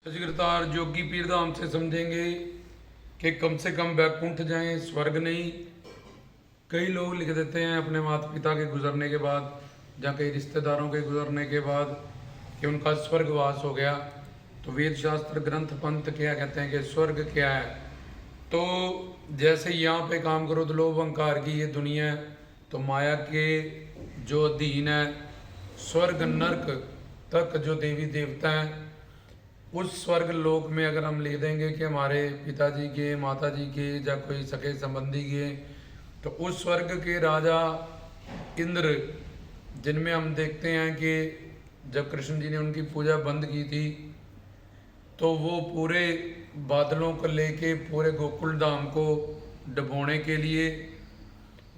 गिरदार जोगी पीर धाम से समझेंगे कि कम से कम बैकुंठ जाएं, स्वर्ग नहीं। कई लोग लिख देते हैं अपने माता पिता के गुजरने के बाद या कई रिश्तेदारों के गुजरने के बाद कि उनका स्वर्गवास हो गया। तो वेद शास्त्र ग्रंथ पंथ क्या कहते हैं कि स्वर्ग क्या है। तो जैसे यहाँ पे काम क्रोध लोभ अहंकार की ये दुनिया है, तो माया के जो अधीन है स्वर्ग नरक तक जो देवी देवता हैं, उस स्वर्ग लोक में अगर हम लिख देंगे कि हमारे पिताजी के माता जी के या कोई सगे संबंधी के, तो उस स्वर्ग के राजा इंद्र, जिनमें हम देखते हैं कि जब कृष्ण जी ने उनकी पूजा बंद की थी तो वो पूरे बादलों को लेके पूरे गोकुल धाम को डुबोने के लिए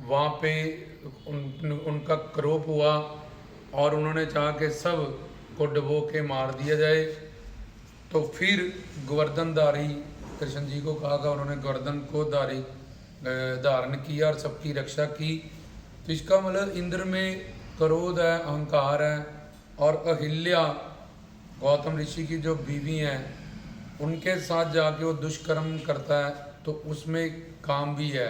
वहाँ पे उनका क्रोध हुआ और उन्होंने चाहा कि सब को डुबो के मार दिया जाए। तो फिर गोवर्धनधारी कृष्ण जी को कहा गया, उन्होंने गोवर्धन को धारण किया और सबकी रक्षा की। तो इसका मतलब इंद्र में क्रोध है, अहंकार है। और अहिल्या गौतम ऋषि की जो बीवी हैं उनके साथ जाके वो दुष्कर्म करता है, तो उसमें काम भी है।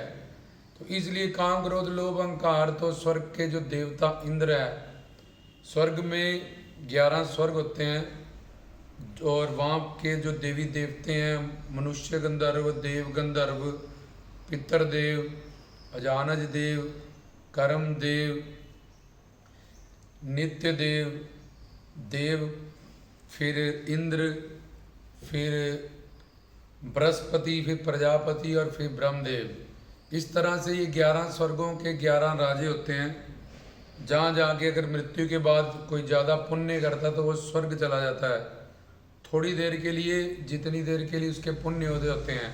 तो इसलिए काम क्रोध लोभ अहंकार, तो स्वर्ग के जो देवता इंद्र है, स्वर्ग में 11 स्वर्ग होते हैं और वहाँ के जो देवी देवते हैं मनुष्य गंधर्व, देव गंधर्व, पितृदेव, अजानज देव, कर्म देव, नित्य देव, देव, फिर इंद्र, फिर बृहस्पति, फिर प्रजापति और फिर ब्रह्मदेव। इस तरह से ये 11 स्वर्गों के 11 राजे होते हैं। जहाँ जाके अगर मृत्यु के बाद कोई ज़्यादा पुण्य करता तो वो स्वर्ग चला जाता है, थोड़ी देर के लिए, जितनी देर के लिए उसके पुण्य होते हैं।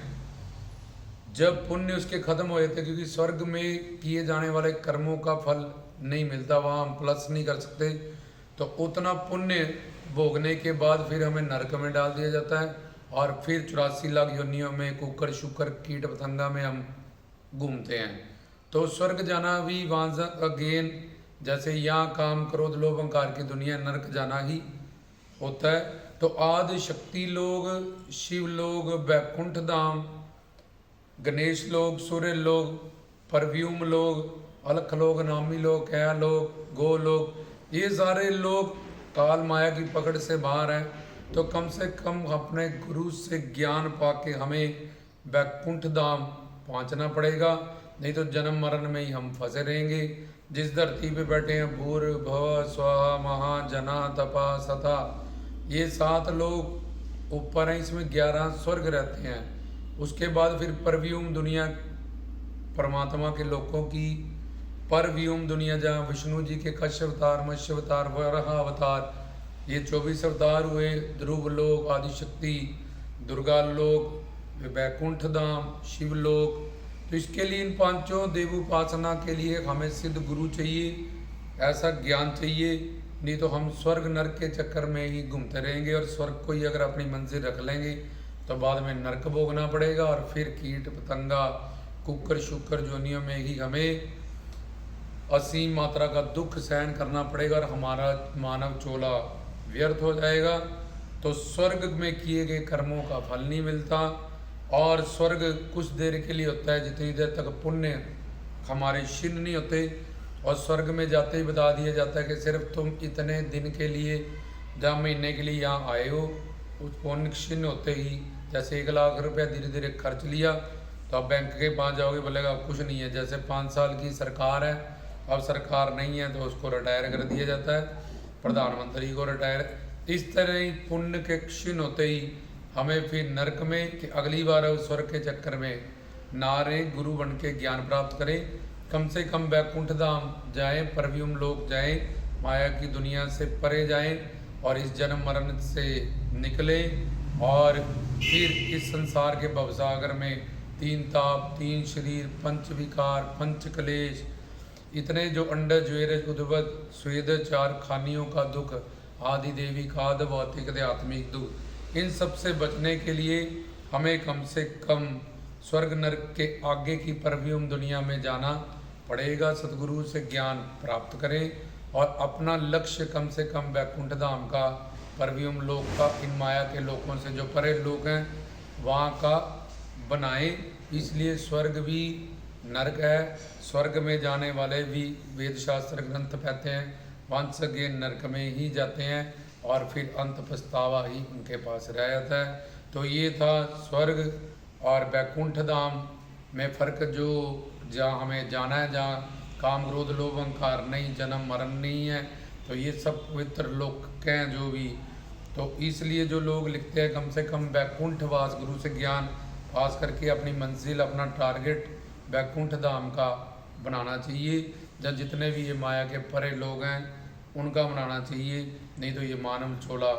जब पुण्य उसके खत्म हो जाते, क्योंकि स्वर्ग में किए जाने वाले कर्मों का फल नहीं मिलता, वहाँ हम प्लस नहीं कर सकते, तो उतना पुण्य भोगने के बाद फिर हमें नरक में डाल दिया जाता है और फिर 84 लाख योनियों में कुकर शुकर कीट पतंगा में हम घूमते हैं। तो स्वर्ग जाना भी वहाँ अगेन, जैसे यहाँ काम क्रोध लोभ अहंकार की दुनिया, नरक जाना ही होता है। तो आदि शक्ति लोग, शिव लोग, बैकुंठ धाम, गणेश लोग, सूर्य लोग, परव्यूम लोग, अलख लोग, नामी लोग, कया लोग, गो लोग, ये सारे लोग काल माया की पकड़ से बाहर हैं। तो कम से कम अपने गुरु से ज्ञान पाके हमें बैकुंठ धाम पहुंचना पड़ेगा, नहीं तो जन्म मरण में ही हम फंसे रहेंगे। जिस धरती पे बैठे हैं भूर भव स्वाहा महा जना तपा सता, ये 7 लोग ऊपर हैं, इसमें 11 स्वर्ग रहते हैं। उसके बाद फिर परव्यूम दुनिया, परमात्मा के लोगों की परव्यूम दुनिया, जहाँ विष्णु जी के कश्यप अवतार, मत्स्य अवतार, वराह अवतार, ये 24 अवतार हुए। ध्रुव लोक, आदिशक्ति, दुर्गा लोक, बैकुंठ धाम, शिव लोक। तो इसके लिए इन 5 देवोपासना के लिए हमें सिद्ध गुरु चाहिए, ऐसा ज्ञान चाहिए, नहीं तो हम स्वर्ग नरक के चक्कर में ही घूमते रहेंगे। और स्वर्ग को ही अगर अपनी मंजिल रख लेंगे तो बाद में नरक भोगना पड़ेगा और फिर कीट पतंगा कुकर शुकर जोनियों में ही हमें असीम मात्रा का दुख सहन करना पड़ेगा और हमारा मानव चोला व्यर्थ हो जाएगा। तो स्वर्ग में किए गए कर्मों का फल नहीं मिलता और स्वर्ग कुछ देर के लिए होता है, जितनी देर तक पुण्य हमारे क्षीण नहीं होते। और स्वर्ग में जाते ही बता दिया जाता है कि सिर्फ तुम इतने दिन के लिए या महीने के लिए यहाँ आए हो। उस पुण्य क्षीण होते ही, जैसे 1 लाख रुपया धीरे धीरे खर्च लिया तो आप बैंक के पास जाओगे, बोलेगा कुछ नहीं है। जैसे 5 साल की सरकार है, अब सरकार नहीं है तो उसको रिटायर कर दिया जाता है, प्रधानमंत्री को रिटायर। इस तरह ही पुण्य के क्षीण होते ही हमें फिर नरक में, कि अगली बार उस स्वर्ग के चक्कर में ना रहे, गुरु बन के ज्ञान प्राप्त करें। कम से कम बैकुंठ धाम जाएं, परव्यूम लोक जाएं, माया की दुनिया से परे जाएं और इस जन्म मरण से निकलें। और फिर इस संसार के भवसागर में 3 ताप, 3 शरीर, 5 विकार, 5 कलेश, इतने जो अंडज ज्वेरज उद्भव स्वेद 4 खानियों का दुख, आदि देवी खाद भौतिक आत्मिक दुख, इन सब से बचने के लिए हमें कम से कम स्वर्ग नरक के आगे की परव्यूम दुनिया में जाना पड़ेगा। सतगुरु से ज्ञान प्राप्त करें और अपना लक्ष्य कम से कम बैकुंठ धाम का पर भी हम लोग का इन माया के लोकों से जो परे लोग हैं वहाँ का बनाएं। इसलिए स्वर्ग भी नरक है, स्वर्ग में जाने वाले भी वेद शास्त्र ग्रंथ कहते हैं वंश के नरक में ही जाते हैं और फिर अंत पछतावा ही उनके पास रह जाता है। तो ये था स्वर्ग और वैकुंठ धाम में फ़र्क, जो जहाँ हमें जाना है, जहाँ काम क्रोध लोभ अहंकार नहीं, जन्म मरण नहीं है। तो ये सब पवित्र लोक हैं जो भी। तो इसलिए जो लोग लिखते हैं कम से कम वैकुंठ वास, गुरु से ज्ञान पास करके अपनी मंजिल, अपना टारगेट वैकुंठ धाम का बनाना चाहिए। जब जितने भी ये माया के परे लोग हैं उनका बनाना चाहिए, नहीं तो ये मानव चोला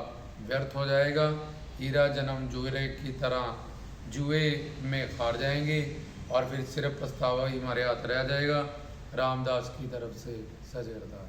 व्यर्थ हो जाएगा। हीरा जन्म जुए की तरह जुए में हार जाएंगे और फिर सिर्फ पछतावा ही हमारे हाथ रह जाएगा। रामदास की तरफ से सजरदास।